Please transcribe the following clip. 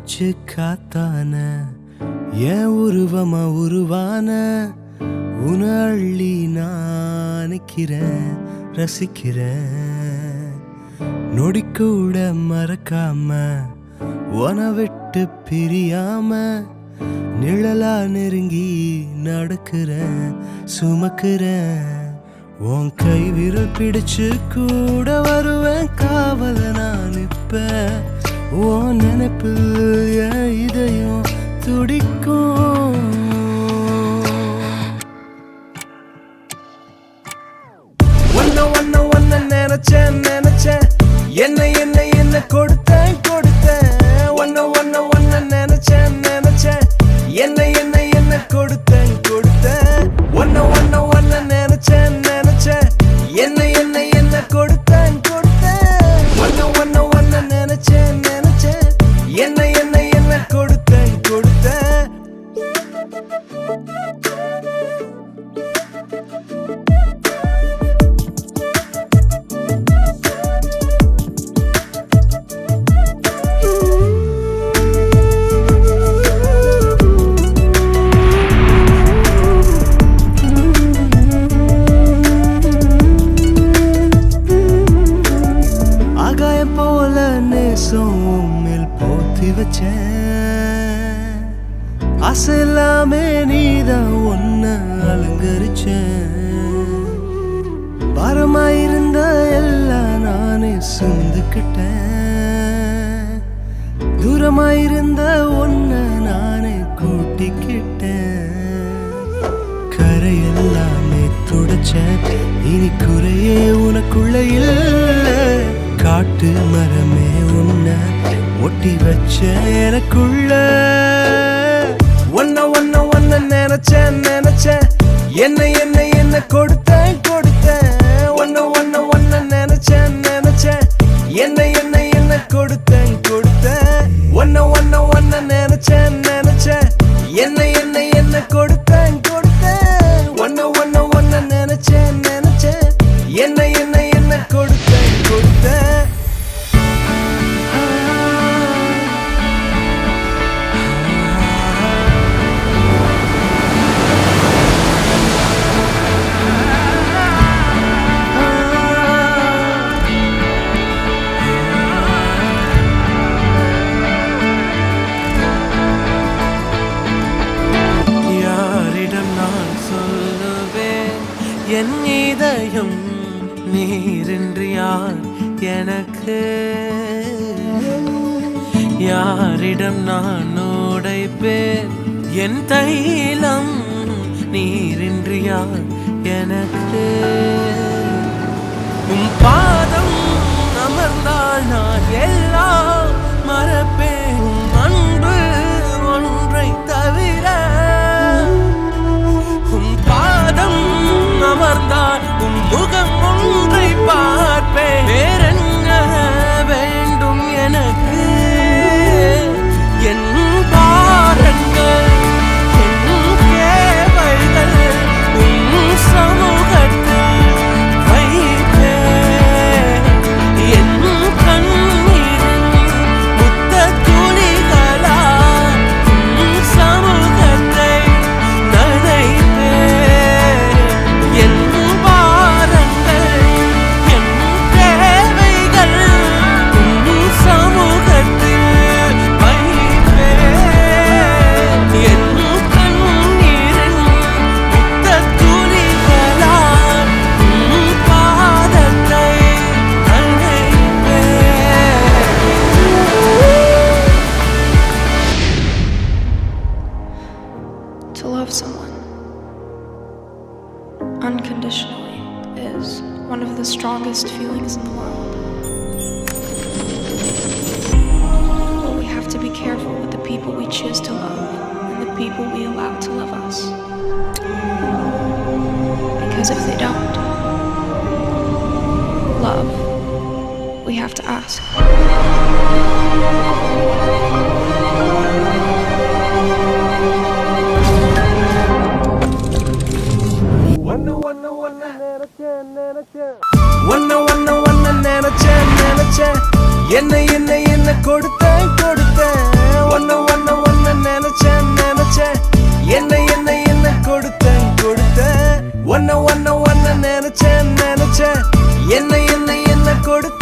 மூச்சு காத்தான என் உருவமா உருவான உன அள்ளி நினைக்கிறேன் ரசிக்கிறேன் நொடிக்கூட மறக்காம உன விட்டு பிரியாம நிழலா நெருங்கி நடக்கிறேன் சுமக்கிறேன் உன் கை விரல் பிடிச்சு கூட வருவேன் காவல நான் இப்ப உன் நினைப்பில் என் இதயம் துடிக்கும் ஒன்ன நினைச்சேன் என்ன கொடுத்தேன் ஒன்ன நினைச்சேன் என்ன கொடுத்தேன் ஒன்ன நினைச்சேன் என்ன கொடுத்தேன் ஒன்ன நினைச்சேன் என்ன கொடுத்தேன் மேல் போத்தி வச்சேன் ஆசை எல்லாமே நீதான் ஒன்ன அலங்கரிச்சேன் பாரமாயிருந்த எல்லாம் நானே சுந்துக்கிட்டேன் தூரமாயிருந்த ஒன்ன நானே கூட்டிக்கிட்டேன் கரையெல்லாமே துடைச்சேன் இனி குறையே உனக்குள்ள இல்லை காட்டு மரமே உன்ன ஒட்டி வச்ச எனக்குள்ள ஒன்ன நினைச்சேன் என்ன கொடுத்தேன் ஒன்ன நினைச்சேன் என்ன கொடுத்தேன் ஒன்ன நினைச்சேன் என்ன கொடுத்தேன் ஒன்ன நினைச்சேன் என்ன கொடுத்தேன் என் இதயம் நீரின்றியான் எனக்கு யாரிடம் நான் உடைப்பேன் என் தைலம் நீரின்றியான் எனக்கு உன் பாதம் அமர்ந்தால் நான் எல்லாம் மறப்பேன் அன்பு ஒன்றை தவிர உன் பாதம் அமர்ந்தால் உன் முகம் ஒன்றை பார்ப்பேன் வேறென்ன வேண்டும் எனக்கு என் பாரங்கள் என் தேவைகள் உன் சமூகத்தில் வைப்பேன் என் கண்ணீரின் முத்த துளிகளா உன் சமூகத்தை நனைப்பேன் என் பாரங்கள் என் தேவைகள் உன் சமூகத்தில் வைப்பேன் என் கண்ணீரின் முத்த துளிகளால் உன் பாதத்தை நனைப்பேன். To love someone unconditionally is one of the strongest feelings in the world. But we have to be careful with the people we choose to love and the people we allow to love us. Because if they don't love, we have to ask. ஒன்ன நினைச்சேன் என்ன கொடுத்தேன் ஒன்ன நினைச்சேன் என்ன என்ன என்ன கொடுக்க